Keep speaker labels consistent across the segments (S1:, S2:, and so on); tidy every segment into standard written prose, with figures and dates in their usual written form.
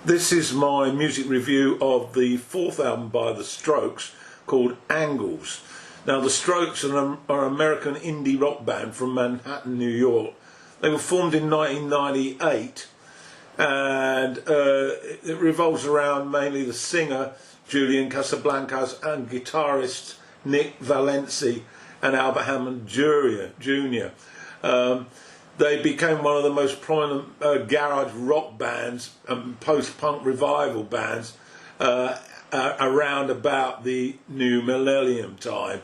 S1: This is my music review of the fourth album by The Strokes called Angles. Now, The Strokes are an American indie rock band from Manhattan, New York. They were formed in 1998 and it revolves around mainly the singer Julian Casablancas and guitarist Nick Valenci and Albert Hammond Jr. They became one of the most prominent garage rock bands and post-punk revival bands around about the new millennium time,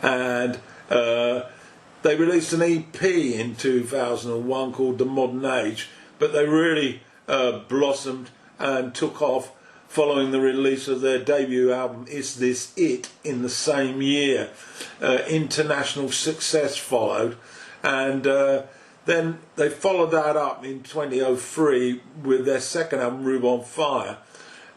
S1: and they released an EP in 2001 called The Modern Age, but they really blossomed and took off following the release of their debut album Is This It in the same year. International success followed, and then they followed that up in 2003 with their second album, Rube on Fire.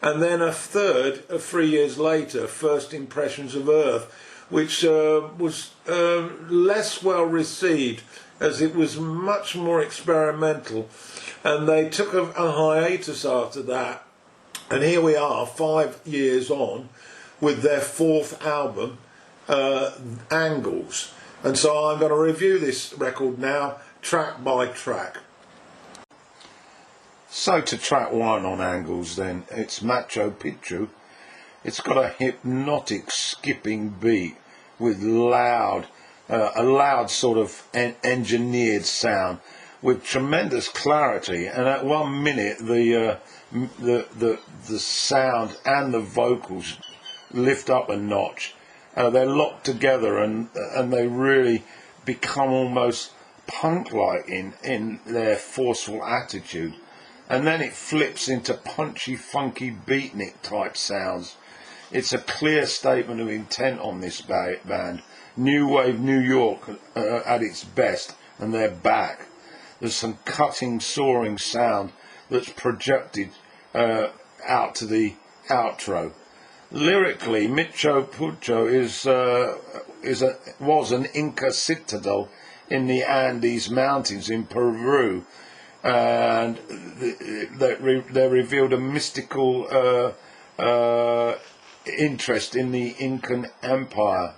S1: And then a third, 3 years later, First Impressions of Earth, which was less well received as it was much more experimental. And they took a hiatus after that. And here we are, 5 years on, with their fourth album, Angles. And so I'm going to review this record now, track by track. So to track one on Angles then, it's Machu Picchu. It's got a hypnotic skipping beat with a loud sort of engineered sound with tremendous clarity, and at 1 minute the sound and the vocals lift up a notch. They're locked together and they really become almost punk-like in their forceful attitude, and then it flips into punchy, funky beatnik type sounds. It's a clear statement of intent on this band. New wave New York at its best, and they're back. There's some cutting, soaring sound that's projected out to the outro. Lyrically, Machu Picchu was an Inca citadel in the Andes Mountains in Peru, and they revealed a mystical interest in the Incan Empire.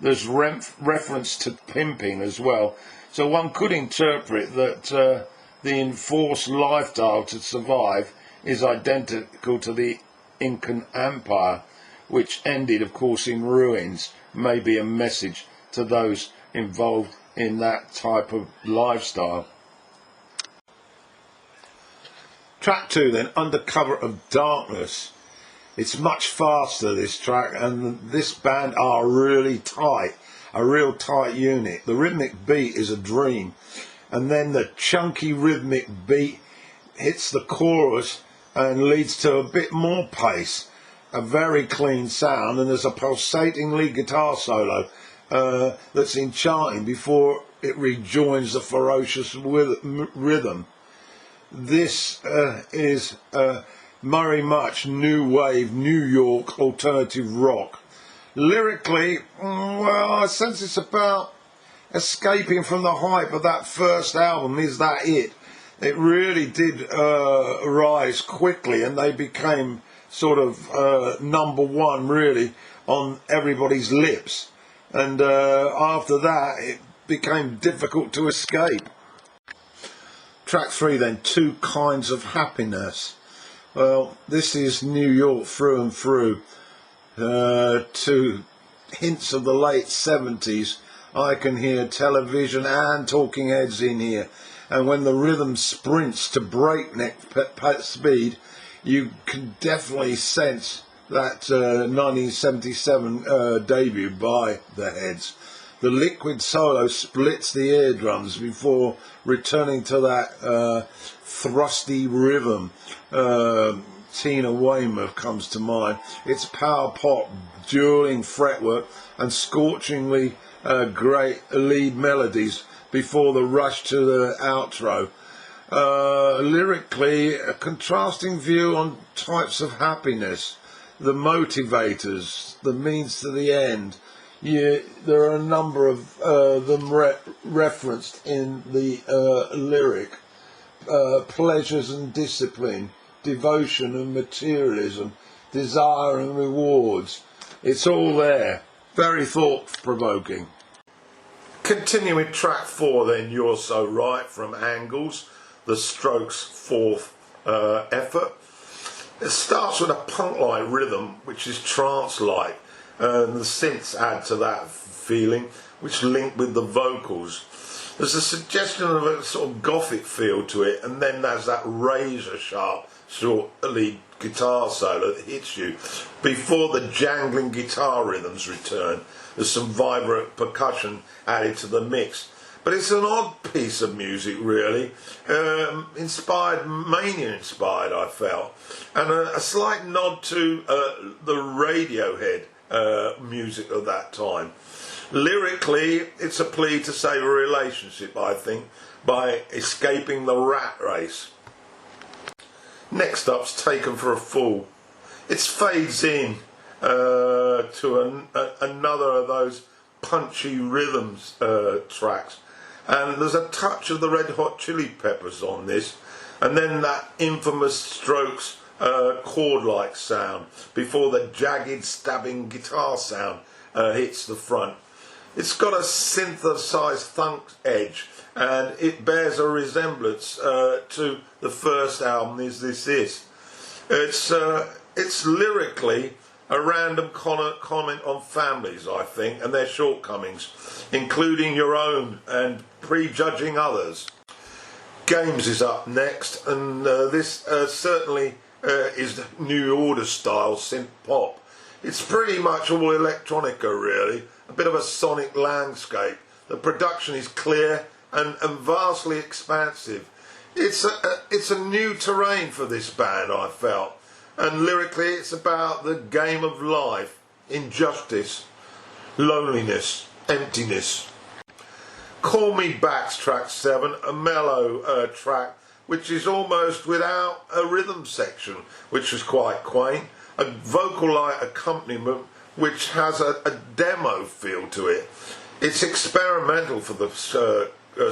S1: There's reference to pimping as well, so one could interpret that the enforced lifestyle to survive is identical to the Incan Empire, which ended, of course, in ruins. Maybe a message to those involved in that type of lifestyle. Track 2 then, Under Cover of Darkness. It's much faster, this track, and this band are really tight, a real tight unit. The rhythmic beat is a dream, and then the chunky rhythmic beat hits the chorus and leads to a bit more pace, a very clean sound, and there's a pulsating lead guitar solo that's enchanting before it rejoins the ferocious rhythm. This is very much new wave New York alternative rock. Lyrically, well, I sense it's about escaping from the hype of that first album, Is That It? It really did rise quickly, and they became sort of number one really on everybody's lips, and after that it became difficult to escape. Track 3 then, Two Kinds of Happiness. Well, this is New York through and through, to hints of the late 70s. I can hear Television and Talking Heads in here, and when the rhythm sprints to breakneck speed, you can definitely sense that 1977 debut by the Heads. The liquid solo splits the eardrums before returning to that thrusty rhythm. Tina Weymouth comes to mind. It's power pop, dueling fretwork, and scorchingly great lead melodies before the rush to the outro. Lyrically, a contrasting view on types of happiness, the motivators, the means to the end. There are a number of them referenced in the lyric. Pleasures and discipline, devotion and materialism, desire and rewards. It's all there. Very thought-provoking. Continuing track 4 then, You're So Right, from Angles, the Strokes' fourth effort. It starts with a punk-like rhythm which is trance-like, and the synths add to that feeling, which link with the vocals. There's a suggestion of a sort of gothic feel to it, and then there's that razor-sharp short lead guitar solo that hits you before the jangling guitar rhythms return. There's some vibrant percussion added to the mix. But it's an odd piece of music, really, mania inspired, I felt, and a slight nod to the Radiohead music of that time. Lyrically, it's a plea to save a relationship, I think, by escaping the rat race. Next up's Taken for a Fool. It fades in to another of those punchy rhythms tracks. And there's a touch of the Red Hot Chili Peppers on this, and then that infamous Strokes chord-like sound before the jagged stabbing guitar sound hits the front. It's got a synthesized funk edge, and it bears a resemblance to the first album, Is This Is. It's lyrically a random comment on families, I think, and their shortcomings, including your own and prejudging others. Games is up next, and this certainly is New Order style synth pop. It's pretty much all electronica, really, a bit of a sonic landscape. The production is clear and vastly expansive. It's a new terrain for this band, I felt. And lyrically, it's about the game of life, injustice, loneliness, emptiness. Call Me Back's track 7, a mellow track which is almost without a rhythm section, which was quite quaint. A vocal-like accompaniment which has a demo feel to it. It's experimental for the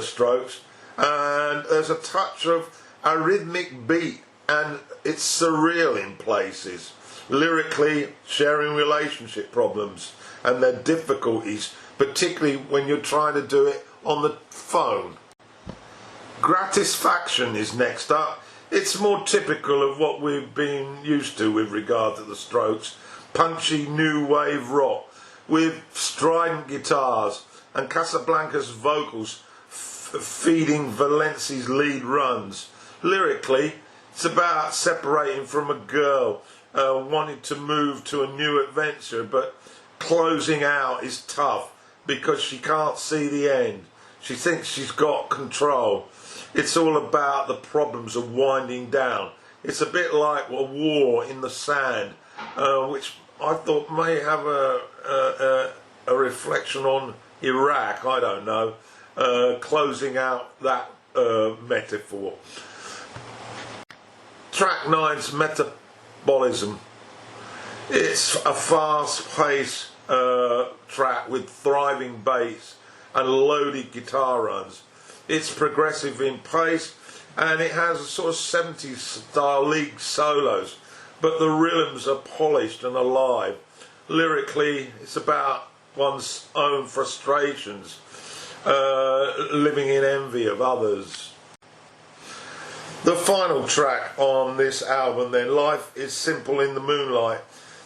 S1: Strokes, and there's a touch of a rhythmic beat, and it's surreal in places. Lyrically, sharing relationship problems and their difficulties, particularly when you're trying to do it on the phone. Gratisfaction is next up. It's more typical of what we've been used to with regard to the Strokes. Punchy new wave rock with strident guitars and Casablanca's vocals feeding Valenci's lead runs. Lyrically, it's about separating from a girl, wanting to move to a new adventure, but closing out is tough because she can't see the end. She thinks she's got control. It's all about the problems of winding down. It's a bit like a war in the sand, which I thought may have a reflection on Iraq, I don't know, closing out that metaphor. Track 9's Metabolism. It's a fast-paced track with thriving bass and loaded guitar runs. It's progressive in pace, and it has a sort of 70s style lead solos, but the rhythms are polished and alive. Lyrically, it's about one's own frustrations, living in envy of others. The final track on this album then, Life is Simple in the Moonlight.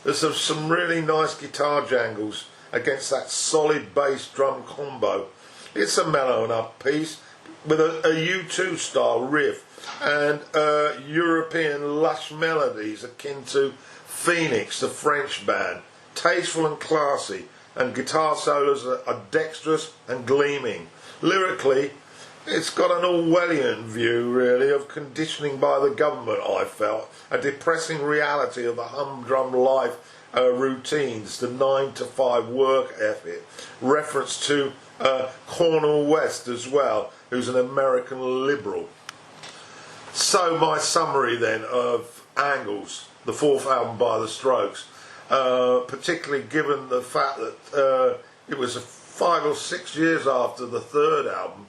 S1: There's some really nice guitar jangles against that solid bass drum combo. It's a mellow enough piece with a U2 style riff and European lush melodies akin to Phoenix, the French band. Tasteful and classy, and guitar solos are dexterous and gleaming. Lyrically, it's got an Orwellian view, really, of conditioning by the government, I felt. A depressing reality of the humdrum life routines, the 9-to-5 work ethic. Reference to Cornel West as well, who's an American liberal. So my summary then of Angles, the fourth album by the Strokes, particularly given the fact that it was 5 or 6 years after the third album,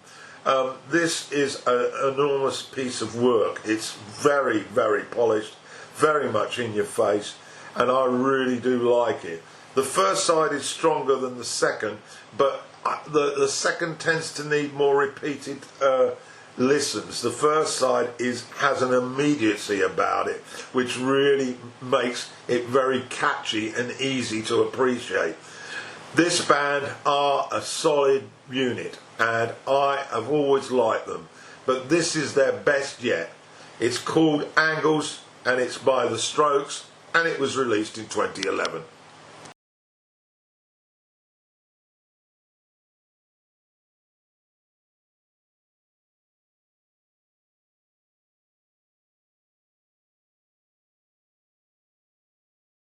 S1: This is an enormous piece of work. It's very, very polished, very much in your face, and I really do like it. The first side is stronger than the second, but the second tends to need more repeated listens. The first side has an immediacy about it, which really makes it very catchy and easy to appreciate. This band are a solid unit, and I have always liked them, but this is their best yet. It's called Angles, and it's by The Strokes, and it was released in 2011.